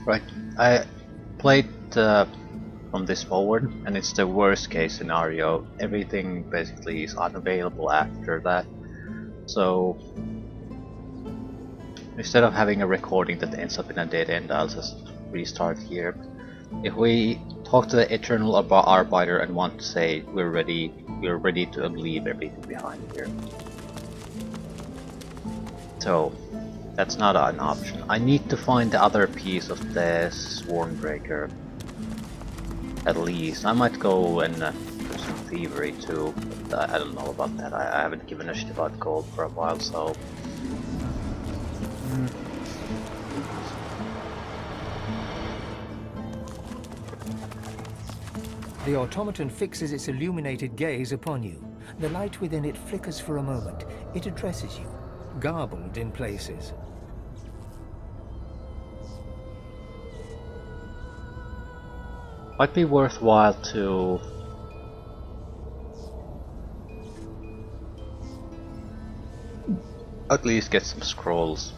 Right, I played from this forward, and it's the worst case scenario. Everything basically is unavailable after that. So instead of having a recording that ends up in a dead end, I'll just restart here. If we talk to the Eternal Arbiter and want to say we're ready to leave everything behind here. So that's not an option. I need to find the other piece of the Swornbreaker. At least. I might go and do some thievery too, but I don't know about that. I haven't given a shit about gold for a while, so... The automaton fixes its illuminated gaze upon you. The light within it flickers for a moment. It addresses you, garbled in places. Might be worthwhile to... at least get some scrolls.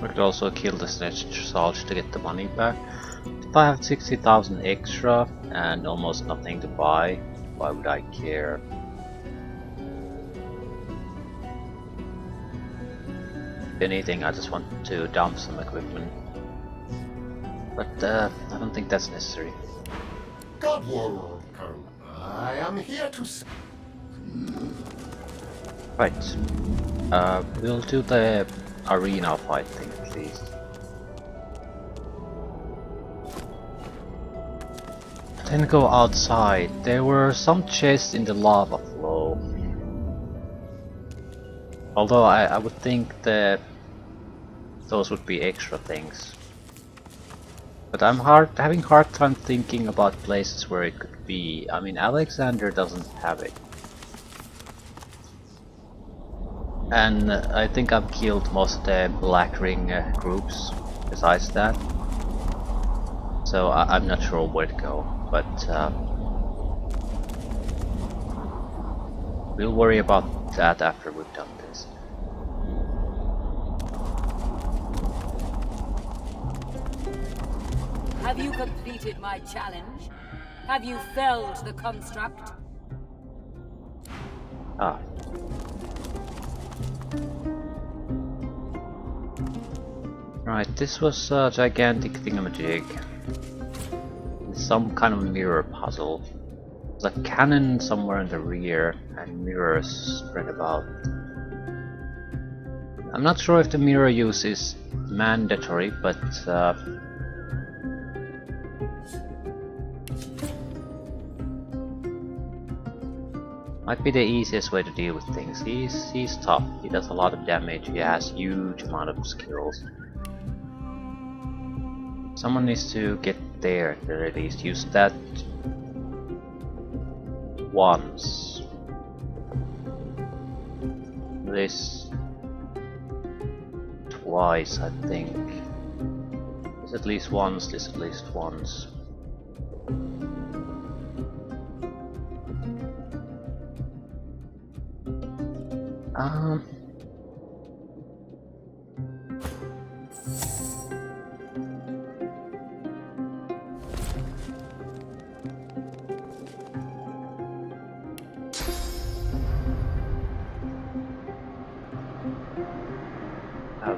We could also kill the Snatch Salch to get the money back. If I have 60,000 extra and almost nothing to buy, why would I care? If anything, I just want to dump some equipment. But I don't think that's necessary. God Warlord, I am here to... Right. We'll do the arena fight thing at least. Then go outside. There were some chests in the lava flow. Although I would think that those would be extra things. But I'm having hard time thinking about places where it could be. I mean, Alexander doesn't have it. And I think I've killed most of the Black Ring groups besides that. So I'm not sure where to go, but we'll worry about that after we've done this. Have you completed my challenge? Have you felled the construct? Ah. Right, this was a gigantic thingamajig. Some kind of mirror puzzle. There's a cannon somewhere in the rear and mirrors spread about. I'm not sure if the mirror use is mandatory, but might be the easiest way to deal with things. He's tough. He does a lot of damage. He has huge amount of skills. Someone needs to get there at least. Use that once. This twice, I think. This at least once, this at least once.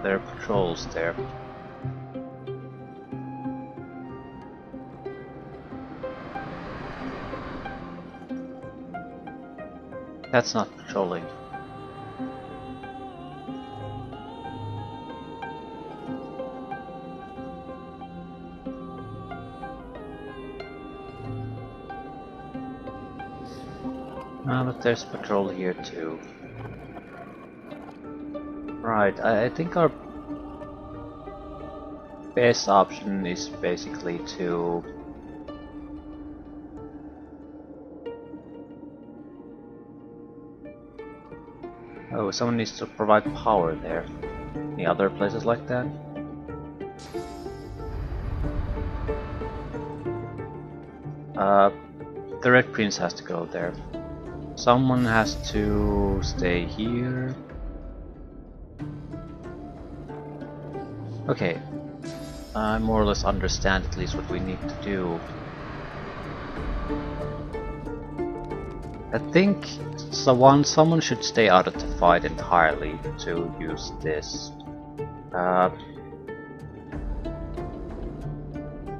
There are patrols there. That's not patrolling. But there's patrol here too. Alright, I think our best option is basically to oh, someone needs to provide power there. Any other places like that? The Red Prince has to go there. Someone has to stay here. Okay. I more or less understand at least what we need to do. I think someone should stay out of the fight entirely to use this.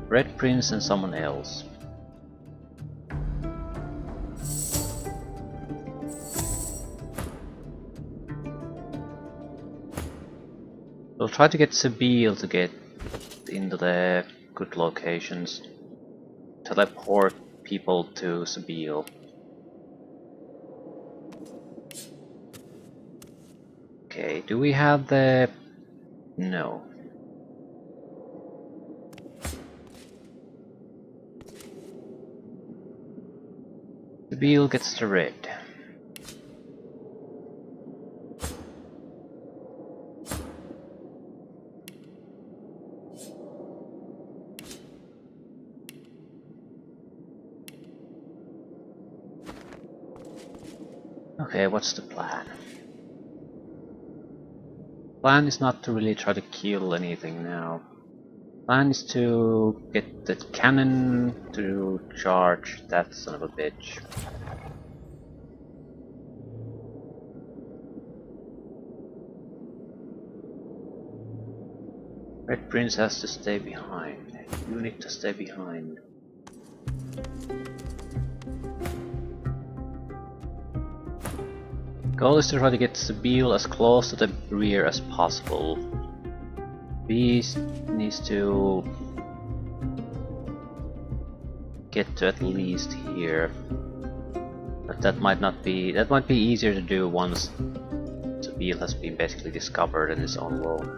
Red Prince and someone else. We'll try to get Sabil to get into the good locations. Teleport people to Sabil. Okay, do we have the... No. Sabil gets the red. Okay, what's the plan? Plan is not to really try to kill anything now. Plan is to get the cannon to charge that son of a bitch. Red Prince has to stay behind. You need to stay behind. Goal is to try to get Sabil as close to the rear as possible. Beast needs to get to at least here. But that might be easier to do once Sabil has been basically discovered in his own world.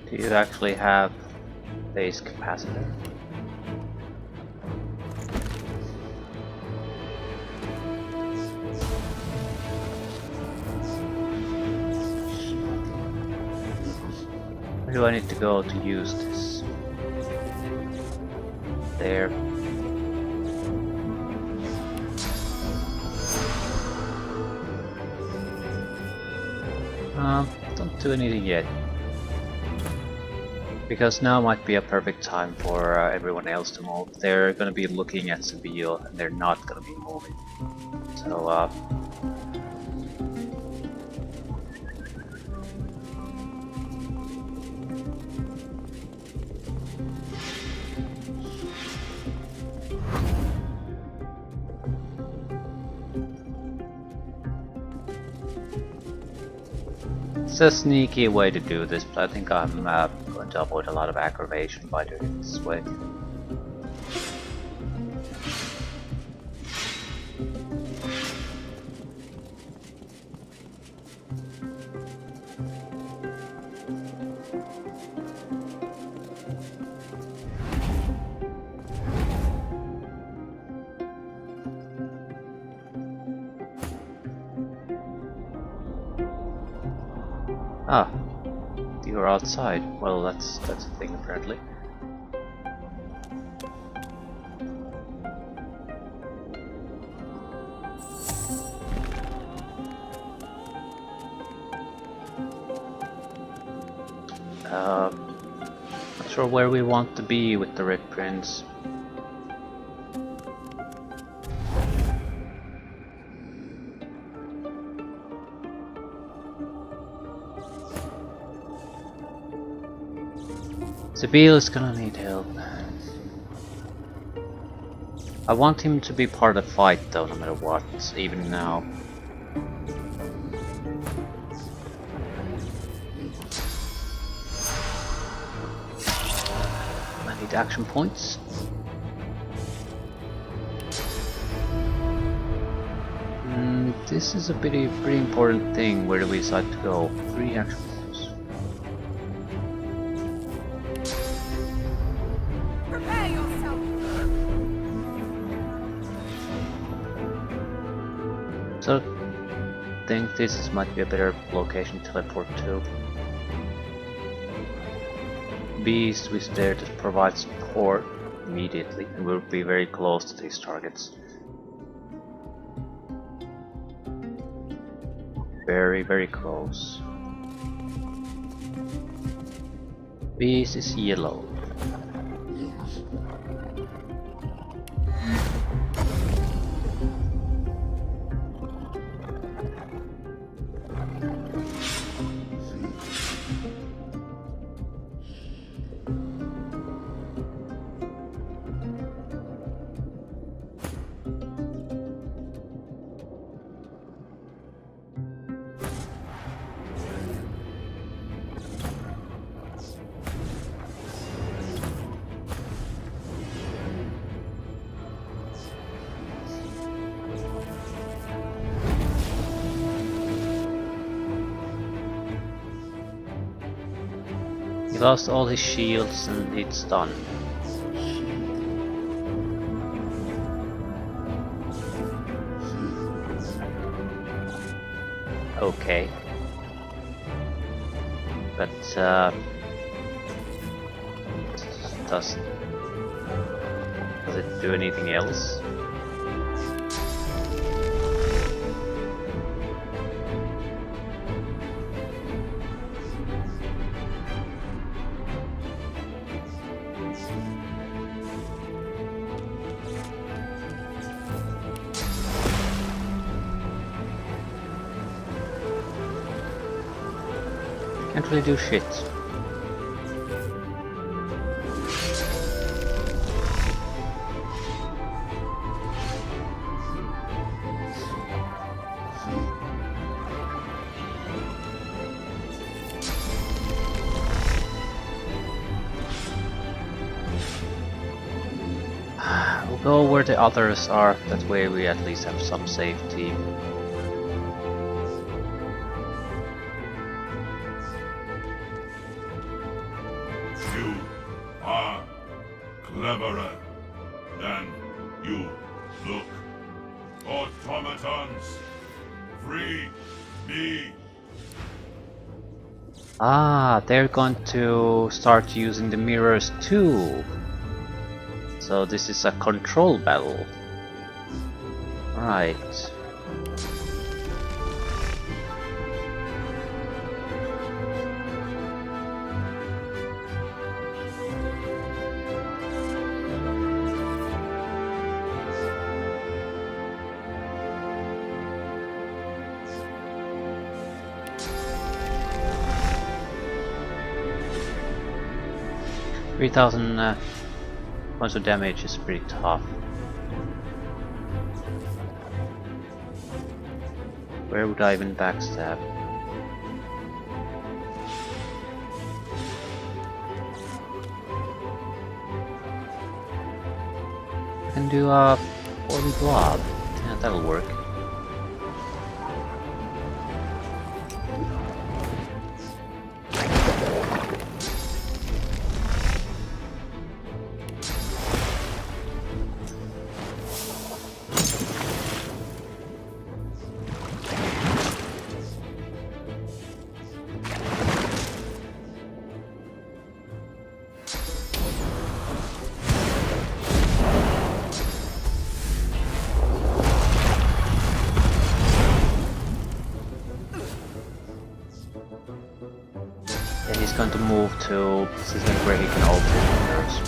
Do you actually have base capacitor? Where do I need to go to use this? There. Don't do anything yet. Because now might be a perfect time for everyone else to move. They're gonna be looking at Seville and they're not gonna be moving. So it's a sneaky way to do this, but I think I'm going to avoid a lot of aggravation by doing it this way. Ah, you're outside. Well, that's a thing apparently. Not sure where we want to be with the Red Prince. Seville is gonna need help. I want him to be part of the fight though, no matter what, even now. I need action points. This is a pretty important thing. Where do we decide to go? 3 action points. Prepare yourself. So, I think this might be a better location to teleport to. Beast is there to provide support immediately, and we'll be very close to these targets. Very, very close. Beast is yellow. He lost all his shields and it's done. Okay. But does it do anything else? Can't really do shit. We'll go where the others are, that way we at least have some safety. You are cleverer than you look. Automatons, free me. Ah, they're going to start using the mirrors too. So this is a control battle. Right. 3,000 points of damage is pretty tough. Where would I even backstab? I can do a Holy Blob. Yeah, that'll work. And he's going to move to position where he can open doors.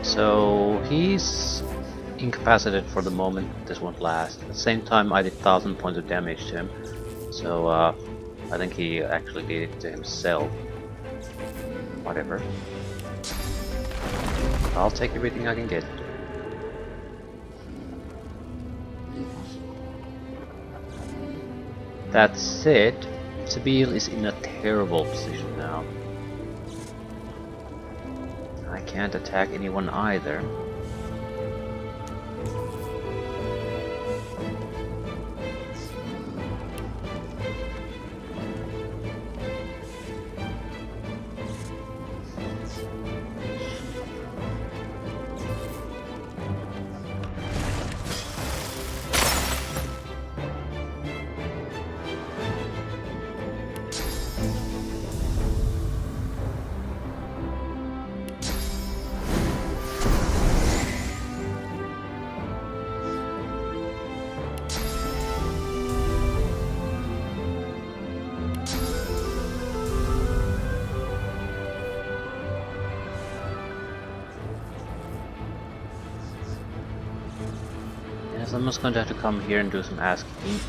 So he's incapacitated for the moment. This won't last. At the same time, I did 1,000 points of damage to him. So I think he actually did it to himself. Whatever. I'll take everything I can get. That said, Sabine is in a terrible position now. I can't attack anyone either. Yes, I'm just going to have to come here and do some ass kicking.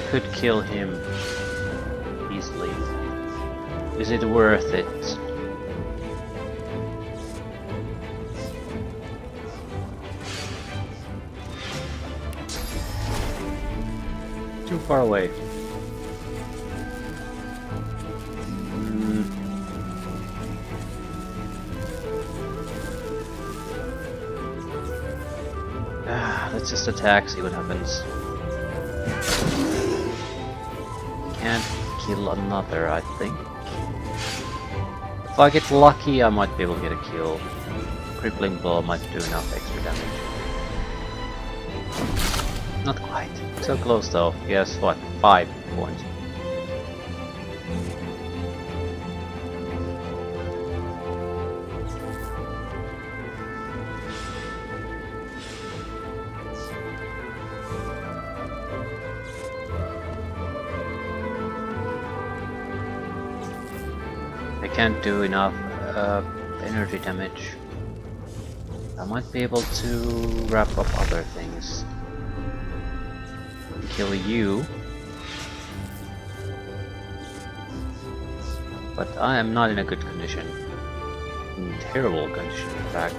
Could kill him easily. Is it worth it? Too far away. Let's just attack, see what happens. Can't kill another, I think. If I get lucky, I might be able to get a kill. Crippling blow might do enough extra damage. Not quite. So close though. Yes, what? 5 points. I can't do enough energy damage. I might be able to wrap up other things. Kill you. But I am not in a good condition. In terrible condition, in fact.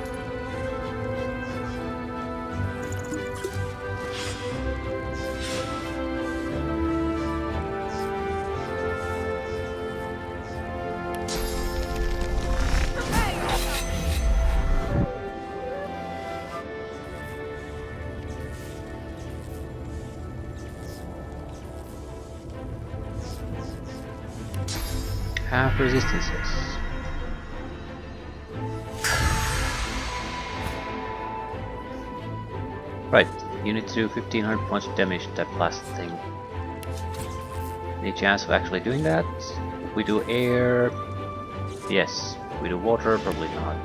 Half resistances. Right, you need to do 1500 points of damage to that blast thing. Any chance of actually doing that? If we do air, yes. If we do water, probably not.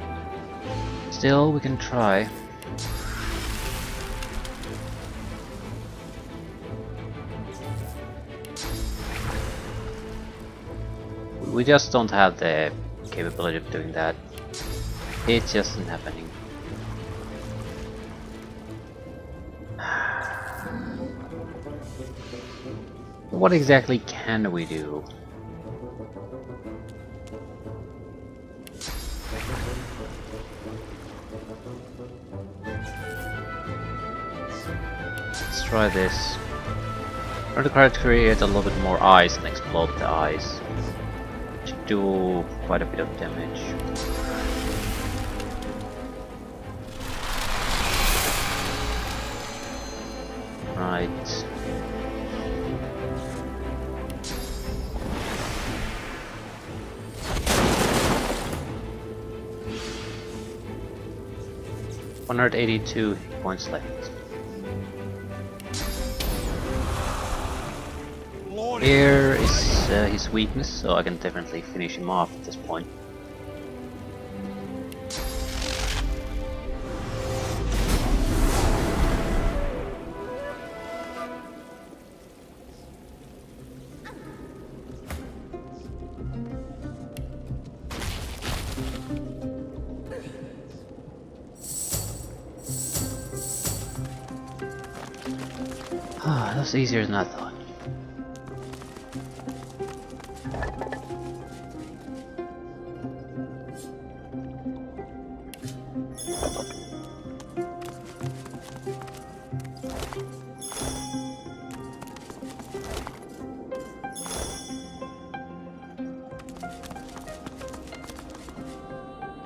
Still, we can try. We just don't have the capability of doing that. It just isn't happening. What exactly can we do? Let's try this. We're going to create a little bit more ice and explode the ice. Should do quite a bit of damage. Right. $182 points left. Air is his weakness, so I can definitely finish him off at this point. Ah, that's easier than I thought.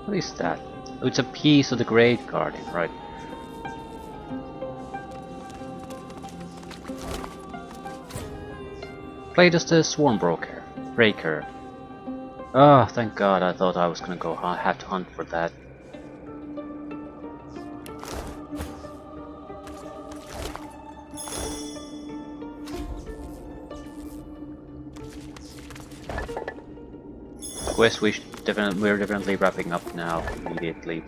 What is that? Oh, it's a piece of the Great Guardian, right? Played as the Swarm Breaker. Ah, oh, thank God! I thought I was gonna go have to hunt for that. Quest we're definitely wrapping up now immediately.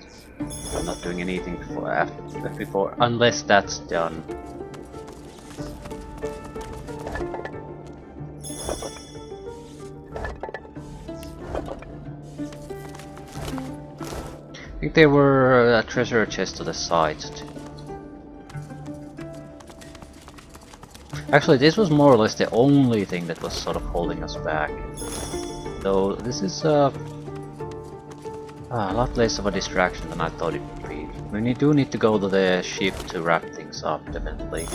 I'm not doing anything before unless that's done. I think there were a treasure chest to the side too. Actually, this was more or less the only thing that was sort of holding us back. Though this is a lot less of a distraction than I thought it would be. We do need to go to the ship to wrap things up, definitely.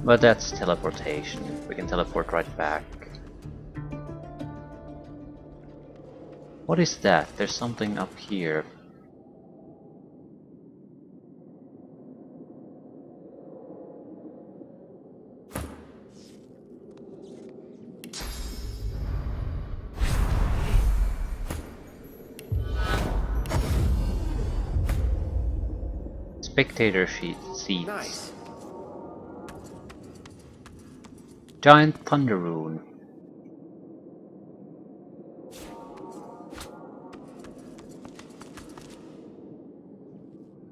But that's teleportation. We can teleport right back. What is that? There's something up here. Spectator seats. Nice. Giant Thunder Rune.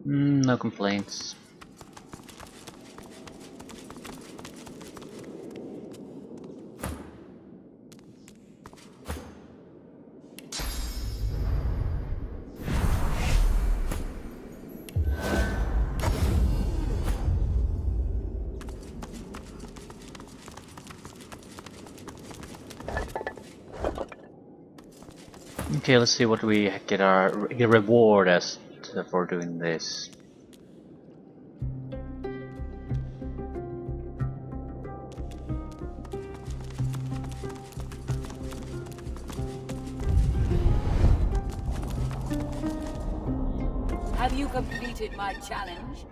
No complaints. Okay, let's see what we get our reward as for doing this. Have you completed my challenge?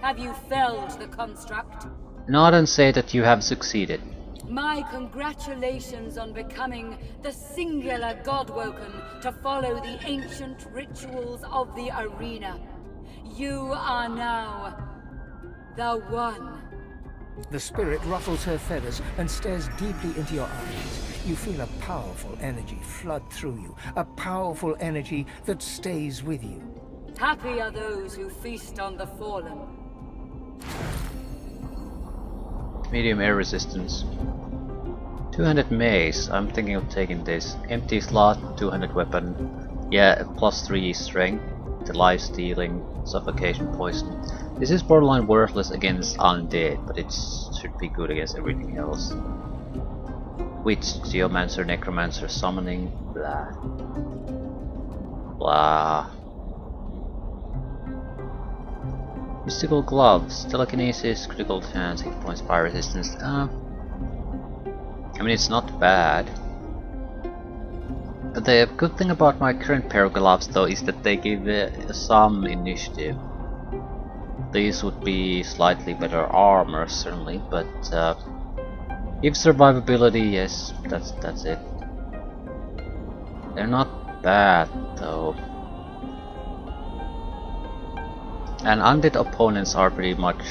Have you felled the construct? Nod and say that you have succeeded. My congratulations on becoming the singular Godwoken to follow the ancient rituals of the arena. You are now the One. The spirit ruffles her feathers and stares deeply into your eyes. You feel a powerful energy flood through you, a powerful energy that stays with you. Happy are those who feast on the fallen. Medium air resistance. 200 mace. I'm thinking of taking this. Empty slot, 200 weapon. Yeah, +3 strength. The life stealing, suffocation, poison. This is borderline worthless against undead, but it should be good against everything else. Witch, geomancer, necromancer, summoning, blah. Blah. Mystical gloves, telekinesis, critical chance, hit points, fire resistance. I mean, it's not bad. The good thing about my current pair of gloves, though, is that they give some initiative. These would be slightly better armor, certainly, but if survivability, yes, that's it. They're not bad, though. And undead opponents are pretty much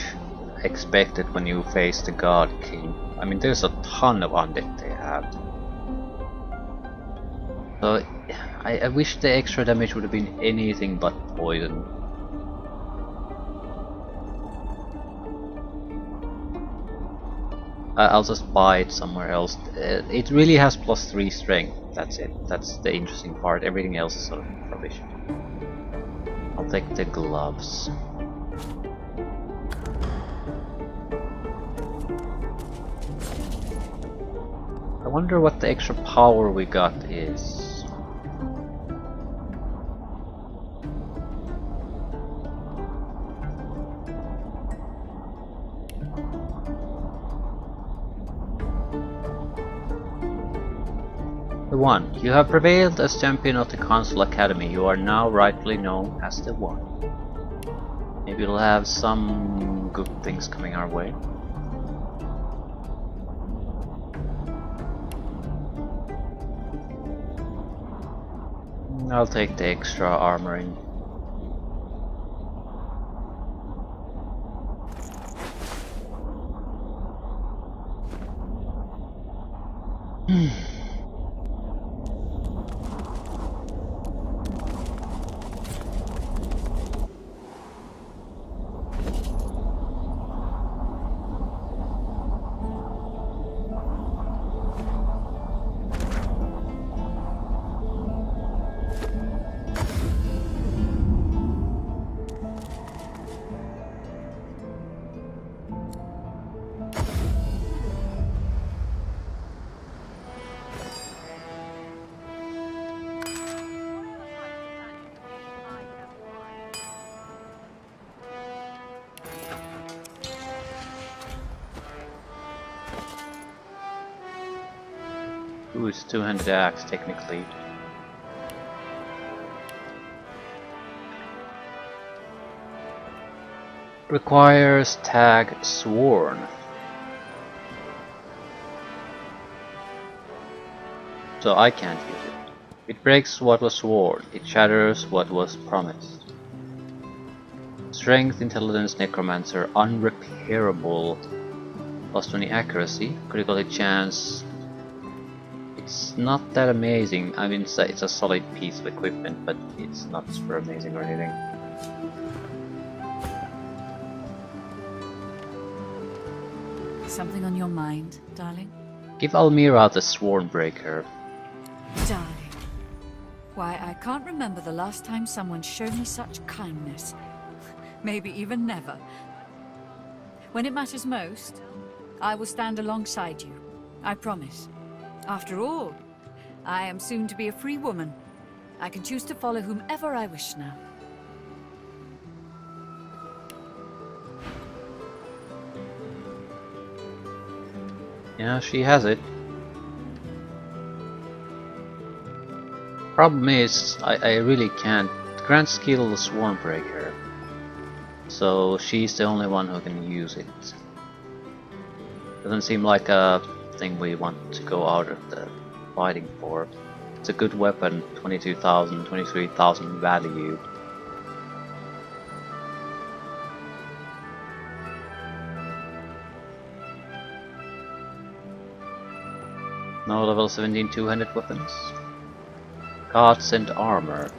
expected when you face the God King. I mean, there's a ton of undead they have. So, I wish the extra damage would have been anything but poison. I'll just buy it somewhere else. It really has +3 strength, that's it. That's the interesting part. Everything else is sort of rubbish. I'll take the gloves. I wonder what the extra power we got is. The One. You have prevailed as champion of the Council Academy. You are now rightfully known as the One. Maybe we'll have some good things coming our way. I'll take the extra armoring. Ooh, it's two-handed axe technically. Requires tag sworn. So I can't use it. It breaks what was sworn. It shatters what was promised. Strength, intelligence, necromancer, unrepairable. +20 accuracy, critical hit chance. It's not that amazing. I mean, it's a solid piece of equipment, but it's not super amazing or anything. Something on your mind, darling? Give Almira the Swornbreaker. Darling. Why, I can't remember the last time someone showed me such kindness. Maybe even never. When it matters most, I will stand alongside you. I promise. After all, I am soon to be a free woman. I can choose to follow whomever I wish now. Yeah, she has it. Problem is, I really can't grant skill the Swornbreaker. So she's the only one who can use it. Doesn't seem like a thing we want to go out of the fighting for. It's a good weapon, 22,000, 23,000 value. No level 17 two-handed weapons. Guards and armor.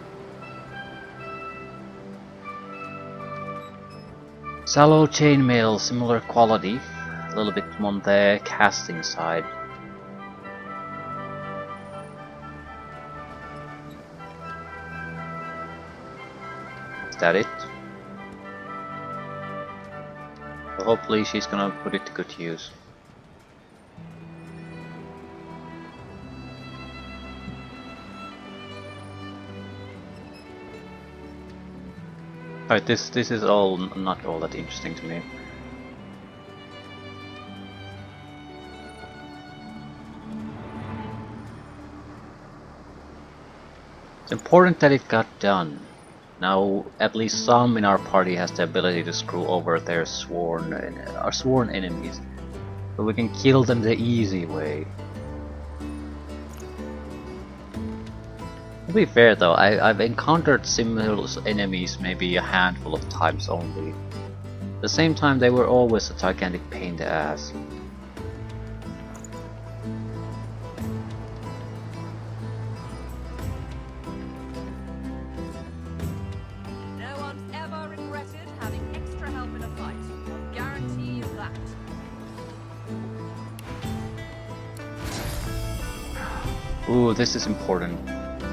Sallow chainmail, similar quality. A little bit on the casting side. Is that it? So hopefully she's gonna put it to good use. Alright, this is all not all that interesting to me. It's important that it got done. Now, at least some in our party has the ability to screw over their sworn enemies, but we can kill them the easy way. To be fair though, I've encountered similar enemies maybe a handful of times only. At the same time, they were always a gigantic pain in the ass. No one's ever regretted having extra help in a fight. I'll guarantee you that. Ooh, this is important.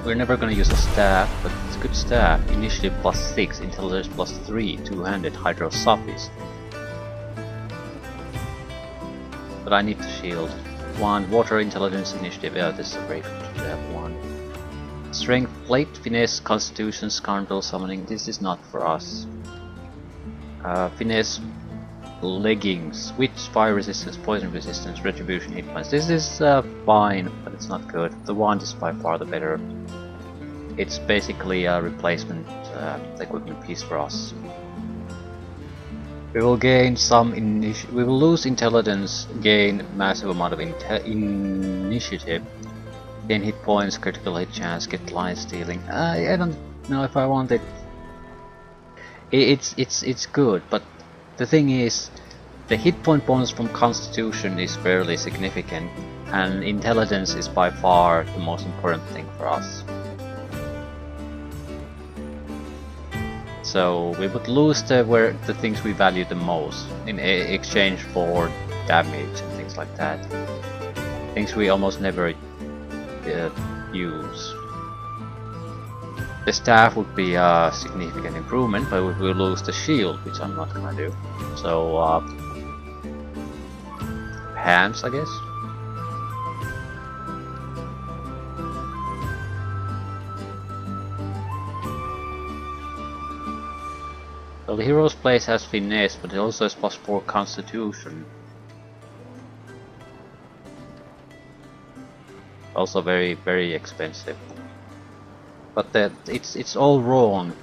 We're never gonna use a staff, but it's a good staff. Initiative +6, intelligence +3, two-handed hydrosophies. But I need the shield. 1, water intelligence initiative. Yeah, this is a great one. Strength, plate, finesse, constitution, scoundrel summoning. This is not for us. Finesse, leggings, witch, fire resistance, poison resistance, retribution, hit points. This is fine, but it's not good. The wand is by far the better. It's basically a replacement equipment piece for us. We will gain some we will lose intelligence, gain massive amount of initiative, gain hit points, critical hit chance, get line stealing. I don't know if I want it. It's good, but the thing is, the hit point bonus from Constitution is fairly significant, and intelligence is by far the most important thing for us. So we would lose the things we value the most in exchange for damage and things like that. Things we almost never use. The staff would be a significant improvement, but we will lose the shield, which I'm not gonna do. So hands, I guess. Well, the hero's place has finesse, but it also has +4 constitution. Also very, very expensive. But it's all wrong.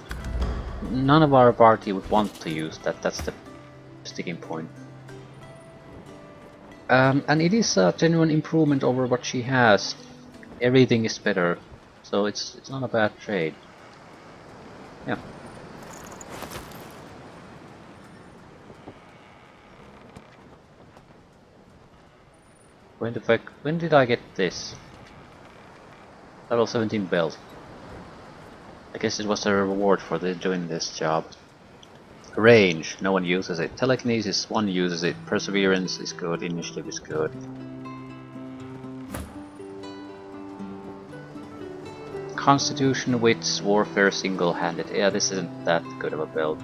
None of our party would want to use that. That's the sticking point. And it is a genuine improvement over what she has. Everything is better, so it's not a bad trade. Yeah. When did I get this? Level 17 belt. I guess it was a reward for doing this job. Range, no one uses it. Telekinesis, one uses it. Perseverance is good, initiative is good. Constitution, wits, warfare, single-handed. Yeah, this isn't that good of a build.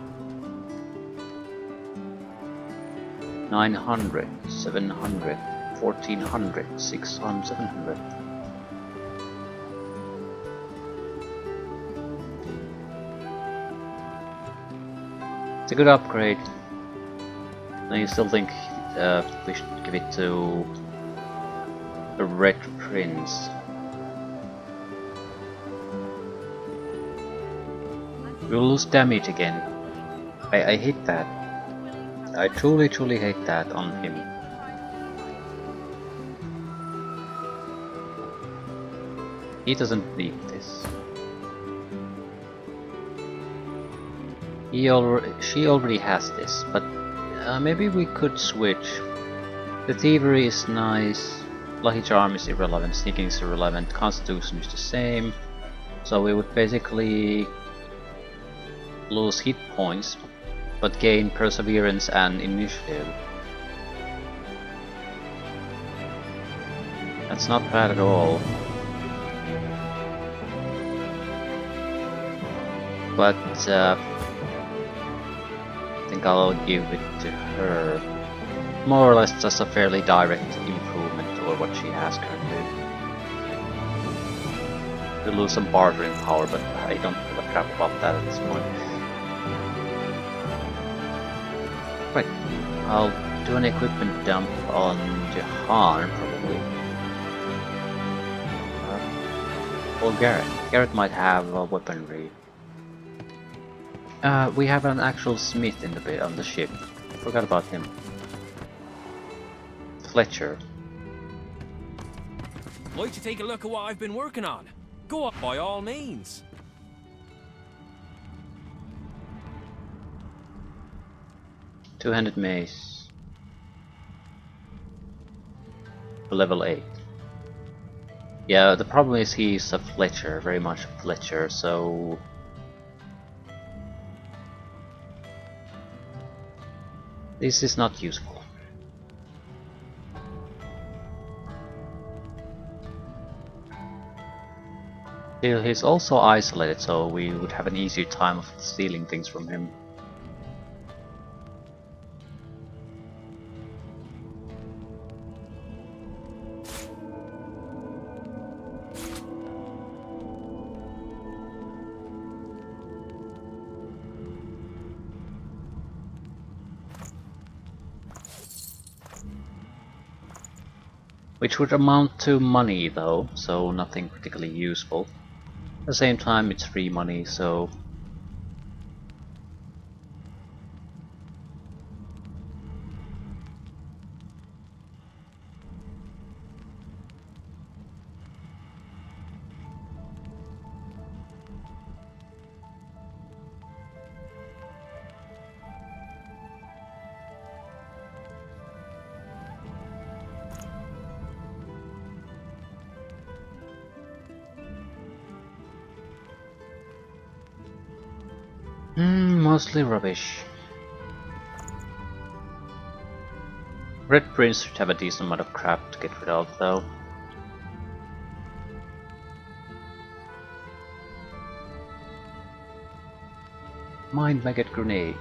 900, 700, 1400, 600, 700. It's a good upgrade. I still think we should give it to the Red Prince. We'll lose damage again. I hate that. I truly hate that on him. He doesn't need this. She already has this, but maybe we could switch. The thievery is nice, lucky charm is irrelevant, sneaking is irrelevant, constitution is the same. So we would basically lose hit points, but gain perseverance and initiative. That's not bad at all. But I think I'll give it to her. More or less just a fairly direct improvement over what she has currently. We lose some bartering power, but I don't give a crap about that at this point. Right, I'll do an equipment dump on Jahan probably. Or Garrett. Garrett might have weaponry. We have an actual smith in the bit on the ship. Forgot about him. Fletcher. Like to take a look at what I've been working on? Go up by all means. Two-handed mace. Level 8. Yeah, the problem is he's a Fletcher, very much a Fletcher, so... this is not useful. Still, he's also isolated, so we would have an easier time of stealing things from him. Which would amount to money though, so nothing particularly useful. At the same time it's free money, so... mostly rubbish. Red Prince should have a decent amount of crap to get rid of though. Mind Maggot Grenade.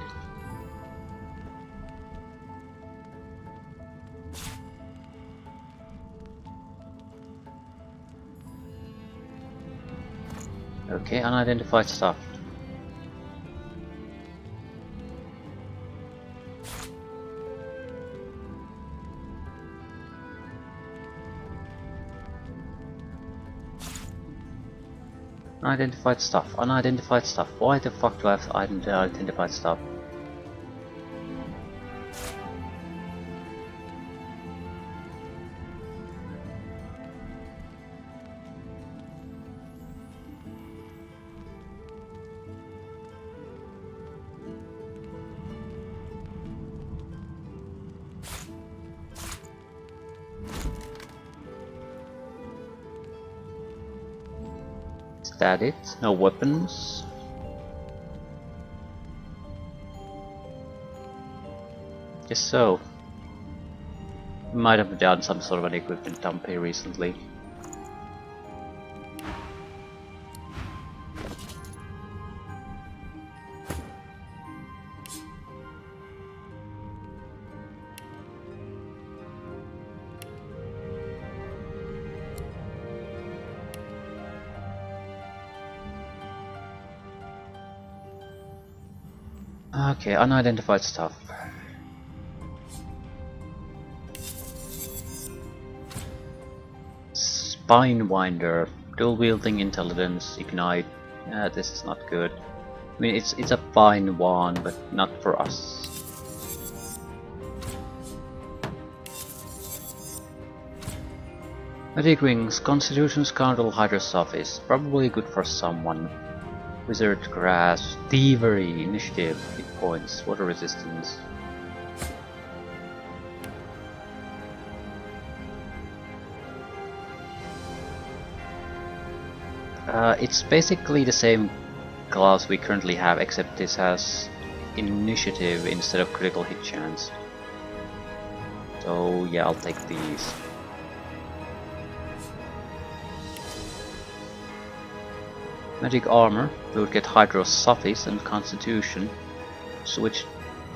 Okay, unidentified stuff. Unidentified stuff, unidentified stuff. Why the fuck do I have unidentified stuff? Is that it? No weapons? Guess so. Might have done some sort of an equipment dump here recently. Okay, unidentified stuff. Spinewinder, dual wielding intelligence, ignite. This is not good. I mean, it's a fine wand, but not for us. Magic Rings, Constitution, Scoundrel, Hydrosophists. Probably good for someone. Wizard, Grasp, Thievery, Initiative, Hit Points, Water Resistance. It's basically the same class we currently have, except this has Initiative instead of critical hit chance. So yeah, I'll take these. Magic Armor, we would get Hydrosophists and Constitution. Switch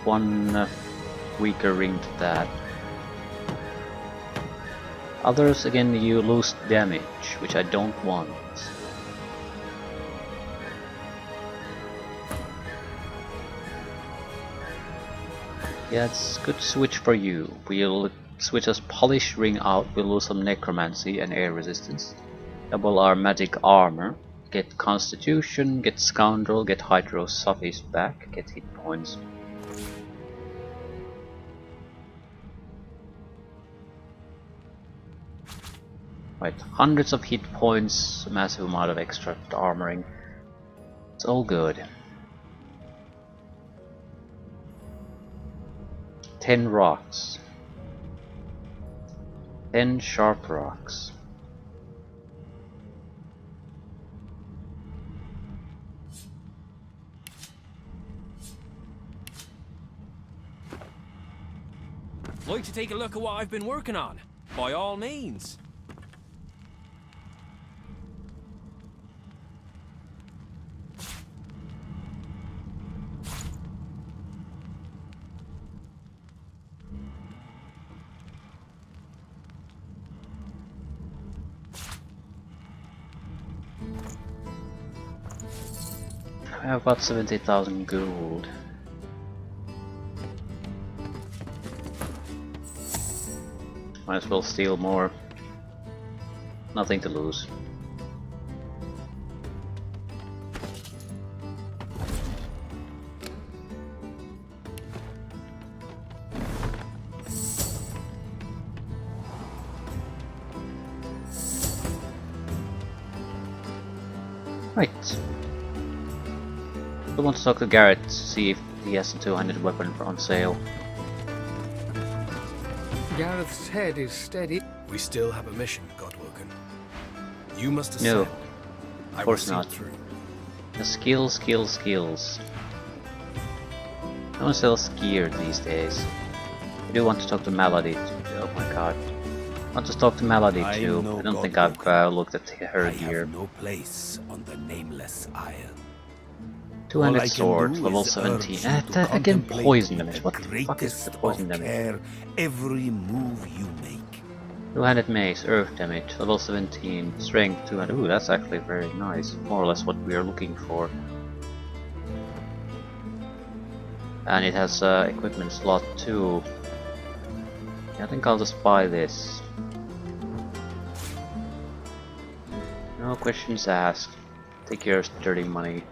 one weaker ring to that. Others, again, you lose damage, which I don't want. Yeah, it's a good switch for you. We'll switch as Polish Ring out, we'll lose some Necromancy and Air Resistance. Double our Magic Armor. Get Constitution, get Scoundrel, get Hydrosophist back, get hit points. Right, hundreds of hit points, massive amount of extra armoring. It's all good. 10 rocks. 10 sharp rocks. Like to take a look at what I've been working on? By all means. I have about 70,000 gold. Might as well steal more. Nothing to lose. Right. I want to talk to Garrett to see if he has a 200 weapon on sale. Gareth's head is steady. We still have a mission, Godwoken. You must ascend. No, of course I will not. see through. The skills. No one sells gear these days. I do want to talk to Melody. Oh my god. I want to talk to Melody too. I don't think I've looked at her I gear. have no place on the Nameless Isle. 200 All I can sword, do level is 17. urge you to Again, contemplate poison with damage. What the fuck is the poison of damage? care every move you make. 200 mace, earth damage, level 17, strength 200. Ooh, that's actually very nice. More or less what we are looking for. And it has equipment slot too. I think I'll just buy this. No questions asked. Take your dirty money.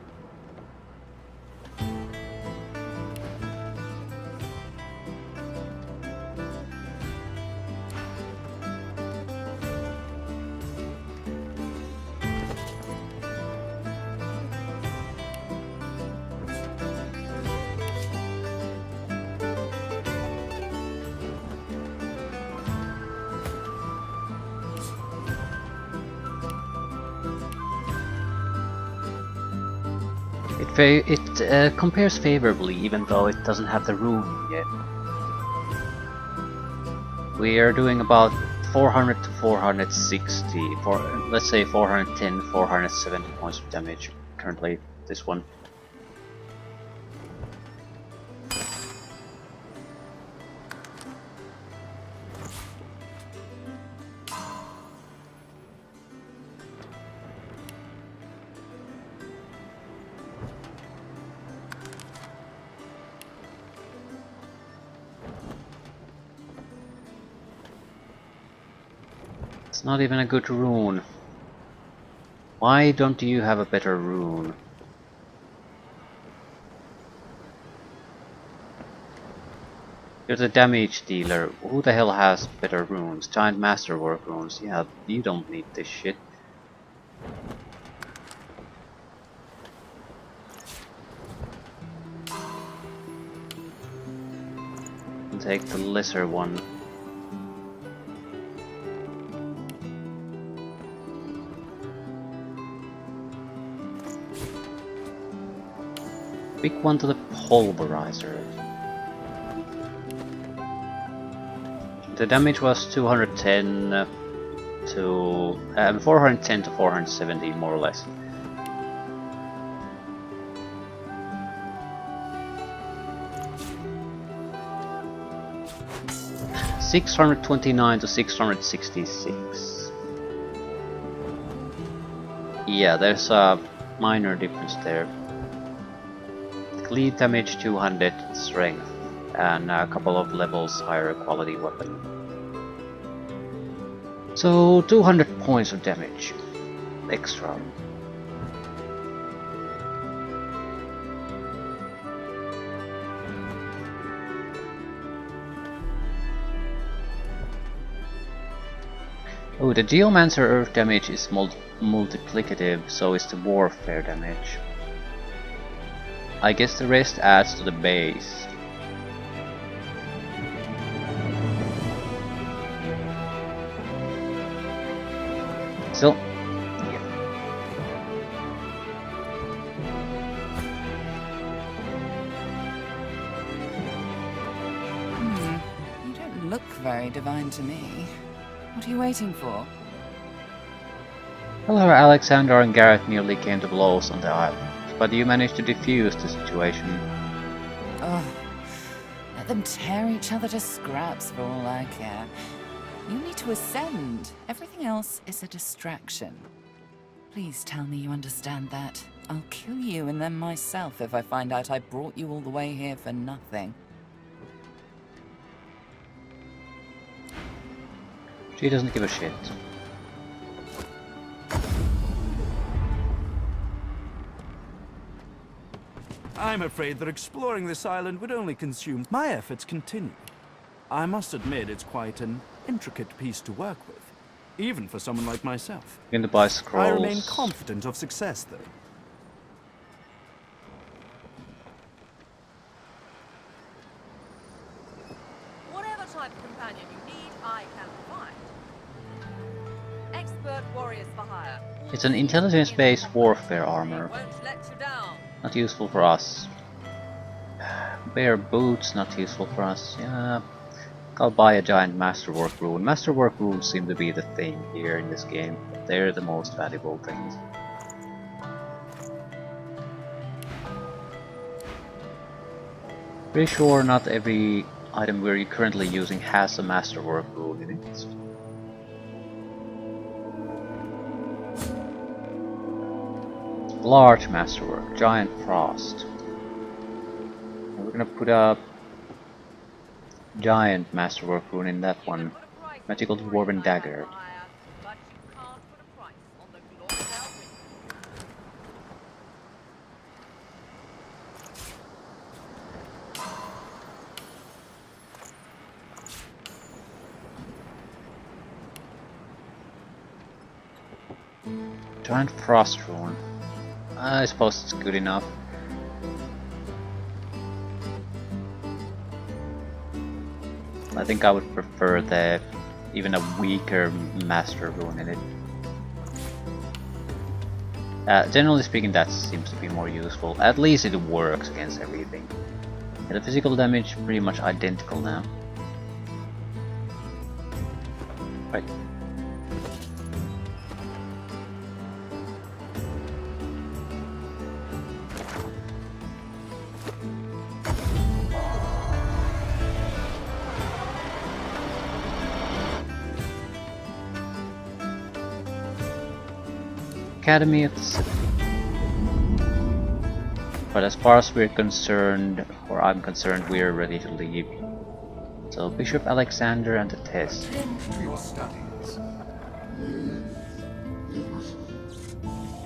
It compares favorably, even though it doesn't have the rune yet. We are doing about 400 to 460, let's say 410, 470 points of damage currently, this one. It's not even a good rune. Why don't you have a better rune? You're the damage dealer. Who the hell has better runes? Giant Masterwork runes. Yeah, you don't need this shit. Take the lesser one. Pick one to the pulverizer. The damage was 210 to 410 to 470, more or less. $629 to 666. Yeah, there's a minor difference there. Cleave damage 200 strength and a couple of levels higher quality weapon. So 200 points of damage extra. Oh, the Geomancer Earth damage is multiplicative, so is the Warfare damage. I guess the rest adds to the base. Still, yeah. You don't look very divine to me. What are you waiting for? Hello, Alexander and Garrett nearly came to blows on the island, but you managed to defuse the situation. Oh, let them tear each other to scraps for all I care. You need to ascend. Everything else is a distraction. Please tell me you understand that. I'll kill you and then myself if I find out I brought you all the way here for nothing. She doesn't give a shit. I'm afraid that exploring this island would only consume. My efforts continue. I must admit it's quite an intricate piece to work with, even for someone like myself. In the buy scrolls. I remain confident of success, though. Whatever type of companion you need, I can provide. Expert warriors for hire. It's an intelligence-based warfare armor. Won't let you down. Not useful for us. Bare boots, not useful for us. Yeah, I'll buy a giant masterwork rune. Masterwork runes seem to be the thing here in this game. They're the most valuable things. Pretty sure not every item we're currently using has a masterwork rune in it. Large masterwork, giant frost. And we're gonna put a giant masterwork rune in that one. Magical dwarven dagger. But you can't put a price on the glorious outfit. Giant frost rune. I suppose it's good enough. I think I would prefer the even a weaker master rune in it. Generally speaking, that seems to be more useful. At least it works against everything. And the physical damage pretty much identical now. Right. Academy of the City. But as far as we're concerned, or I'm concerned, we're ready to leave. So Bishop Alexander and the test.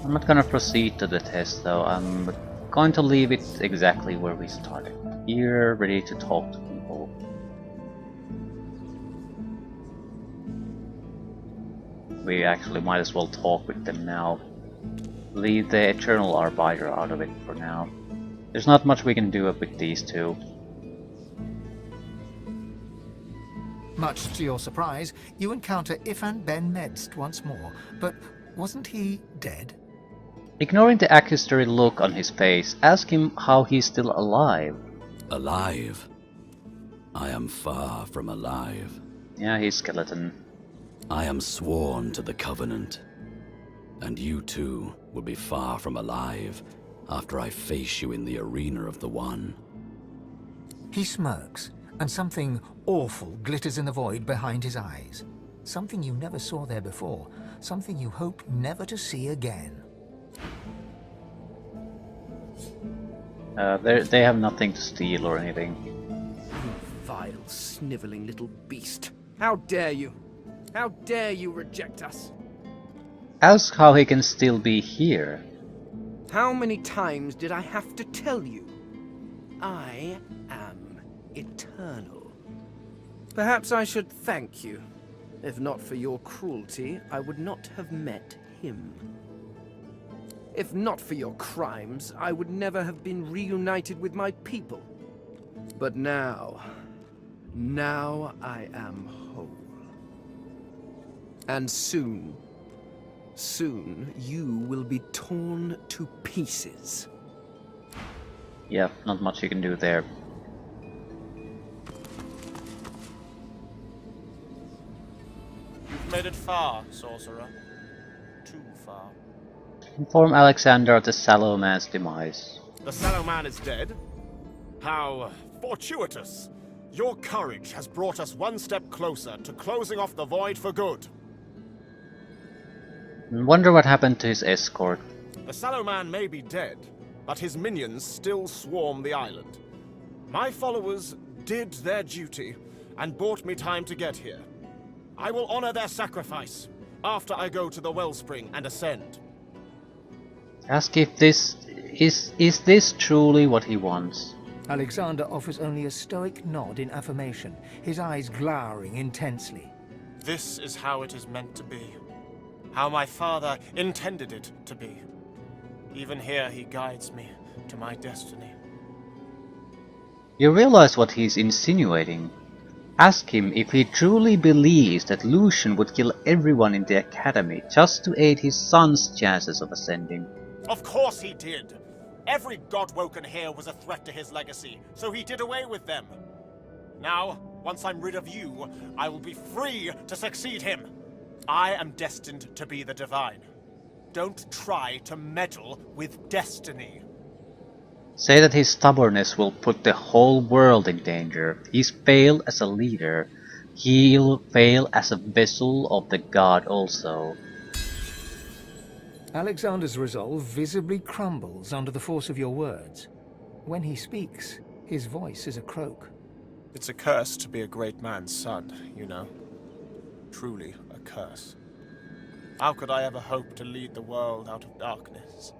I'm not gonna proceed to the test though, I'm going to leave it exactly where we started. Here, ready to talk to people. We actually might as well talk with them now. Leave the Eternal Arbiter out of it for now. There's not much we can do with these two. Much to your surprise, you encounter Ifan Ben Medst once more, but wasn't he dead? Ignoring the accusatory look on his face, ask him how he's still alive. Alive? I am far from alive. Yeah, he's skeleton. I am sworn to the Covenant. And you too will be far from alive after I face you in the arena of the One. He smirks, and something awful glitters in the void behind his eyes. Something you never saw there before, something you hope never to see again. They have nothing to steal or anything. You vile, sniveling little beast. How dare you? How dare you reject us? Ask how he can still be here. How many times did I have to tell you? I am eternal. Perhaps I should thank you. If not for your cruelty, I would not have met him. If not for your crimes, I would never have been reunited with my people. But now I am whole. And soon you will be torn to pieces. Yeah, not much you can do there. You've made it far, sorcerer. Too far. Inform Alexander of the Sallow Man's demise. The Sallow Man is dead? How fortuitous! Your courage has brought us one step closer to closing off the Void for good. Wonder what happened to his escort. The Sallow Man may be dead, but his minions still swarm the island. My followers did their duty and bought me time to get here. I will honor their sacrifice after I go to the Wellspring and ascend. Ask if this is this truly what he wants. Alexander offers only a stoic nod in affirmation, his eyes glowering intensely. This is how it is meant to be. How my father intended it to be. Even here he guides me to my destiny. You realize what he's insinuating. Ask him if he truly believes that Lucian would kill everyone in the academy just to aid his son's chances of ascending. Of course he did! Every Godwoken here was a threat to his legacy, so he did away with them. Now, once I'm rid of you, I will be free to succeed him. I am destined to be the Divine. Don't try to meddle with destiny. Say that his stubbornness will put the whole world in danger. He's failed as a leader. He'll fail as a vessel of the god also. Alexander's resolve visibly crumbles under the force of your words. When he speaks, his voice is a croak. It's a curse to be a great man's son, you know. Truly a curse. How could I ever hope to lead the world out of darkness,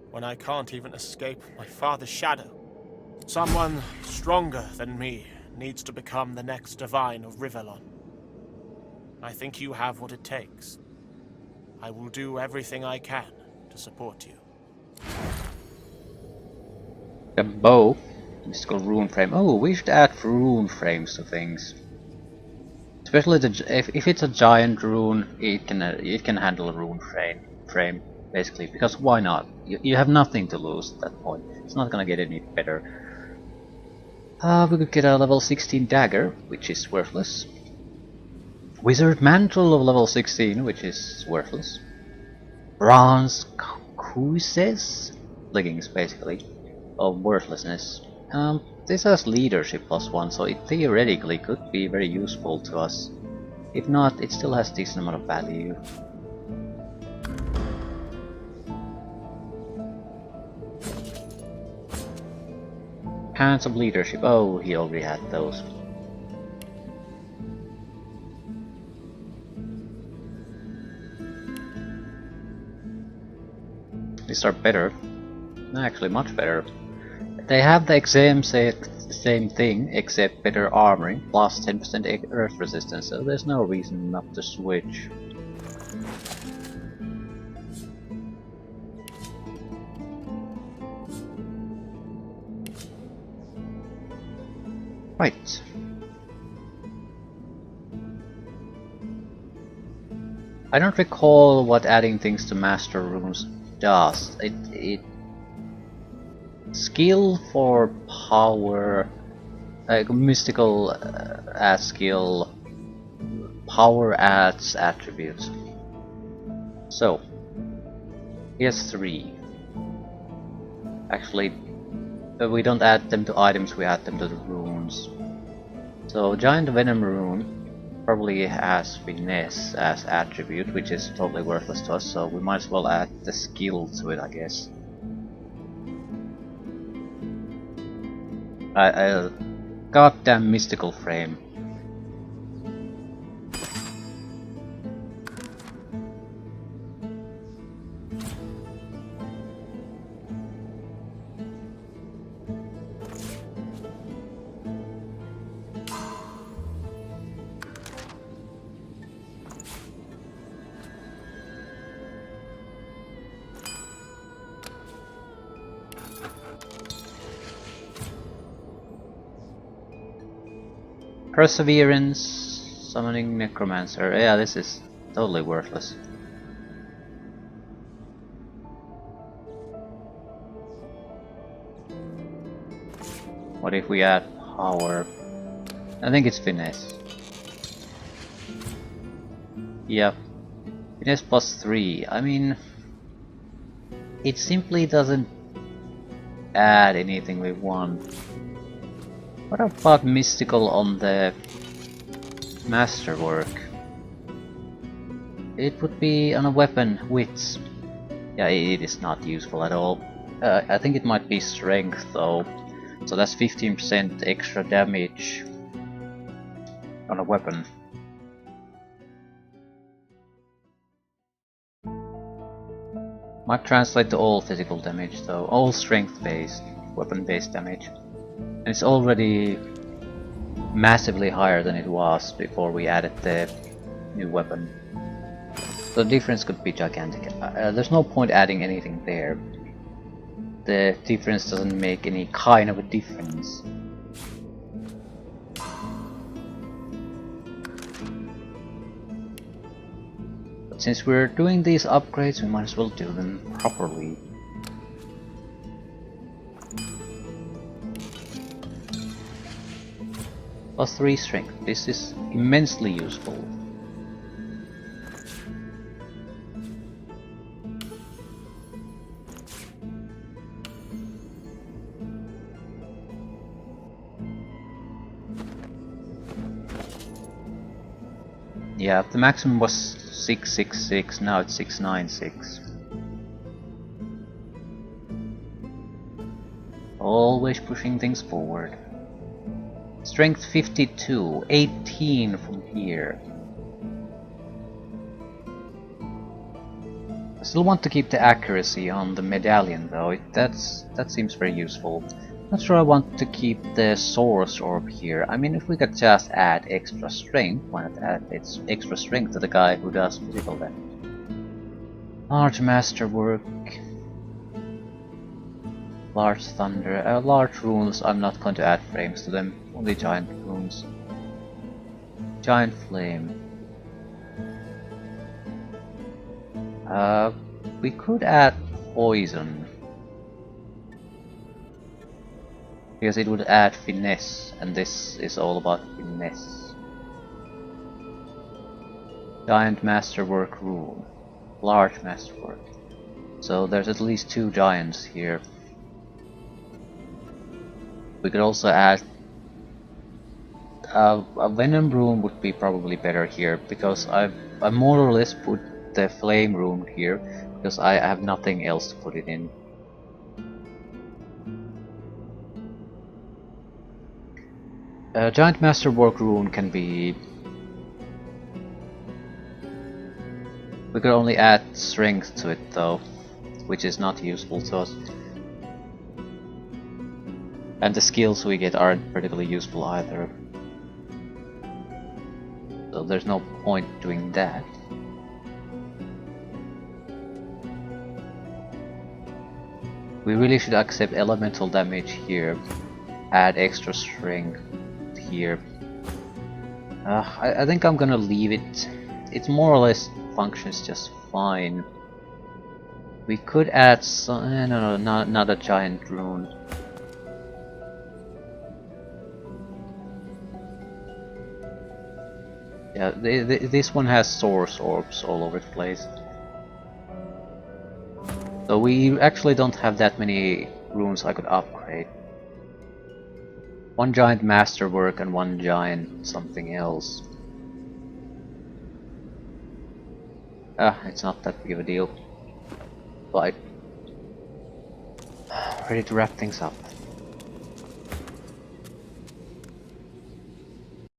when I can't even escape my father's shadow? Someone stronger than me needs to become the next Divine of Rivellon. I think you have what it takes. I will do everything I can to support you. A bow. Mystical rune frame. Oh, we should add rune frames to things. Especially if it's a giant rune, it can handle a rune frame basically, because why not? You have nothing to lose at that point. It's not gonna get any better. We could get a level 16 dagger, which is worthless. Wizard mantle of level 16, which is worthless. Bronze cuisses, leggings basically, of worthlessness. This has leadership +1, so it theoretically could be very useful to us. If not, it still has decent amount of value. Hands of leadership. Oh, he already had those. These are better. Actually, much better. They have the same thing, except better armoring, plus 10% earth resistance, so there's no reason not to switch. Right. I don't recall what adding things to master runes does. It skill for power, mystical adds skill, power adds attributes. So here's 3. Actually, we don't add them to items, we add them to the runes. So Giant Venom rune probably has finesse as attribute, which is totally worthless to us, so we might as well add the skill to it, I guess. Goddamn mystical frame. Perseverance, summoning necromancer. Yeah, this is totally worthless. What if we add power? I think it's finesse. Yep. Finesse plus 3. I mean, it simply doesn't add anything we want. What about mystical on the masterwork? It would be on a weapon wits. Yeah, it is not useful at all. I think it might be strength though. So that's 15% extra damage on a weapon. Might translate to all physical damage though, all strength based, weapon based damage. And it's already massively higher than it was before we added the new weapon. So the difference could be gigantic. There's no point adding anything there. The difference doesn't make any kind of a difference. But since we're doing these upgrades, we might as well do them properly. Plus 3 strength. This is immensely useful. Yeah, the maximum was 666, now it's 696. Always pushing things forward. Strength 52, 18 from here. I still want to keep the accuracy on the medallion though, that seems very useful. Not sure I want to keep the source orb here. I mean, if we could just add extra strength, why not add extra strength to the guy who does physical damage? Large masterwork. Large thunder, large runes, I'm not going to add frames to them, only giant runes. Giant flame. We could add poison. Because it would add finesse, and this is all about finesse. Giant masterwork rune. Large masterwork. So there's at least 2 giants here. We could also add a venom rune would be probably better here, because I more or less put the flame rune here because I have nothing else to put it in. Giant masterwork rune can be. We could only add strength to it though, which is not useful to us. And the skills we get aren't particularly useful either. So there's no point doing that. We really should accept elemental damage here. Add extra strength here. I think I'm gonna leave it. It more or less functions just fine. We could add some... no, not a giant rune. Yeah, this one has source orbs all over the place. So we actually don't have that many runes I could upgrade. One giant masterwork and one giant something else. It's not that big of a deal. But ready to wrap things up.